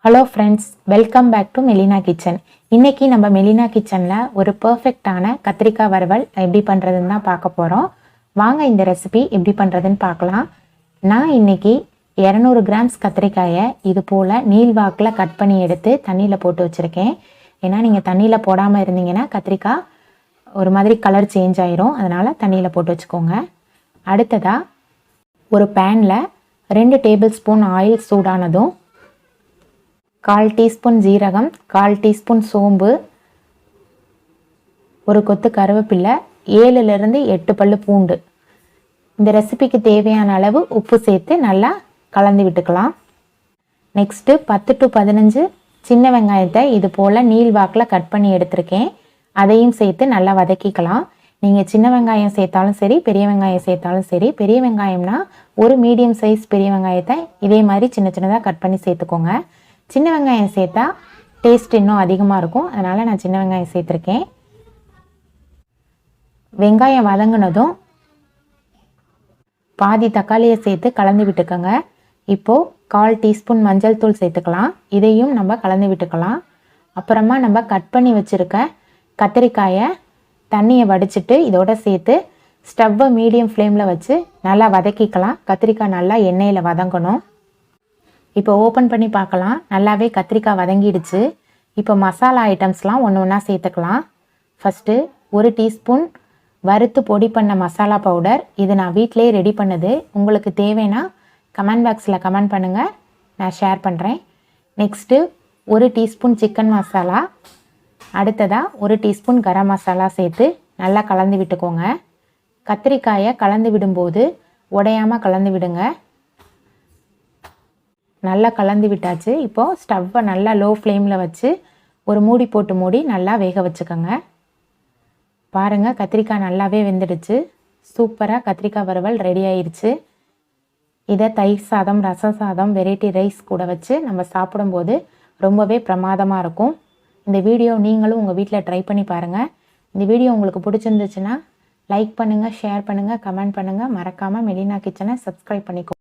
Hello friends, welcome back to Melina kitchen. இன்றைக்கி நம்ம மெலினா கிச்சனில் ஒரு பர்ஃபெக்டான கத்திரிக்காய் வறுவல் எப்படி பண்ணுறதுன்னு தான் பார்க்க போகிறோம். வாங்க இந்த ரெசிபி எப்படி பண்ணுறதுன்னு பார்க்கலாம். நான் இன்றைக்கி 200 கிராம்ஸ் கத்திரிக்காயை இது போல் நீள்வாக்கில் கட் பண்ணி எடுத்து தண்ணியில் போட்டு வச்சுருக்கேன். ஏன்னா நீங்கள் தண்ணியில் போடாமல் இருந்தீங்கன்னா கத்திரிக்காய் ஒரு மாதிரி கலர் சேஞ்ச் ஆயிரும். அதனால் தண்ணியில் போட்டு வச்சுக்கோங்க. அடுத்ததாக ஒரு பேனில் 2 டேபிள் ஸ்பூன் ஆயில் சூடானதும் 1/4 டீஸ்பூன் ஜீரகம், 1/4 டீஸ்பூன் சோம்பு, ஒரு கொத்து கருவேப்பிலை, 7லிருந்து 8 பல்லு பூண்டு, இந்த ரெசிபிக்கு தேவையான அளவு உப்பு சேர்த்து நல்லா கலந்து விட்டுக்கலாம். நெக்ஸ்ட்டு 10 to 15 சின்ன வெங்காயத்தை இது போல் நீள்வாக்கில் கட் பண்ணி எடுத்திருக்கேன். அதையும் சேர்த்து நல்லா வதக்கிக்கலாம். நீங்கள் சின்ன வெங்காயம் சேர்த்தாலும் சரி, பெரிய வெங்காயம் சேர்த்தாலும் சரி. பெரிய வெங்காயம்னா ஒரு மீடியம் சைஸ் பெரிய வெங்காயத்தை இதே மாதிரி சின்ன சின்னதாக கட் பண்ணி சேர்த்துக்கோங்க. சின்ன வெங்காயம் சேர்த்தா டேஸ்ட் இன்னும் அதிகமாக இருக்கும். அதனால் நான் சின்ன வெங்காயம் சேர்த்துருக்கேன். வெங்காயம் வதங்கினதும் பாதி தக்காளியை சேர்த்து கலந்து விட்டுக்கோங்க. இப்போது 1/4 டீஸ்பூன் மஞ்சள் தூள் சேர்த்துக்கலாம். இதையும் நம்ம கலந்து விட்டுக்கலாம். அப்புறமா நம்ம கட் பண்ணி வச்சுருக்க கத்திரிக்காயை தண்ணியை வடிச்சிட்டு இதோட சேர்த்து ஸ்டவ்வை மீடியம் ஃப்ளேமில் வச்சு நல்லா வதக்கிக்கலாம். கத்திரிக்காய் நல்லா எண்ணெயில் வதங்கணும். இப்போ ஓப்பன் பண்ணி பார்க்கலாம். நல்லாவே கத்திரிக்காய் வதங்கிடுச்சு. இப்போ மசாலா ஐட்டம்ஸ்லாம் ஒன்று ஒன்றா சேர்த்துக்கலாம். ஃபஸ்ட்டு 1 டீஸ்பூன் வறுத்து பொடி பண்ண மசாலா பவுடர். இது நான் வீட்டிலே ரெடி பண்ணது. உங்களுக்கு தேவைன்னா கமெண்ட் பாக்ஸில் கமெண்ட் பண்ணுங்கள், நான் ஷேர் பண்ணுறேன். Next 1 teaspoon chicken masala. அடுத்ததாக 1 டீஸ்பூன் கரம் மசாலா சேர்த்து நல்லா கலந்து விட்டுக்கோங்க. கத்திரிக்காயை கலந்து விடும்போது உடையாமல் கலந்து விடுங்க. நல்லா கலந்து விட்டாச்சு. இப்போது ஸ்டவ்வை நல்லா லோ ஃப்ளேமில் வச்சு ஒரு மூடி போட்டு மூடி நல்லா வேக வச்சுக்கோங்க. பாருங்கள், கத்திரிக்காய் நல்லாவே வெந்துடுச்சு. சூப்பராக கத்திரிக்காய் வறுவல் ரெடி ஆயிடுச்சு. இதை தயிர் சாதம், ரசம் சாதம், வெரைட்டி ரைஸ் கூட வச்சு நம்ம சாப்பிடும்போது ரொம்பவே பிரமாதமாக இருக்கும். இந்த வீடியோ நீங்களும் உங்கள் வீட்டில் ட்ரை பண்ணி பாருங்கள். இந்த வீடியோ உங்களுக்கு பிடிச்சிருந்துச்சுன்னா லைக் பண்ணுங்கள், ஷேர் பண்ணுங்கள், கமெண்ட் பண்ணுங்கள். மறக்காமல் மெலினா கிச்சனை சப்ஸ்கிரைப் பண்ணிக்கோ.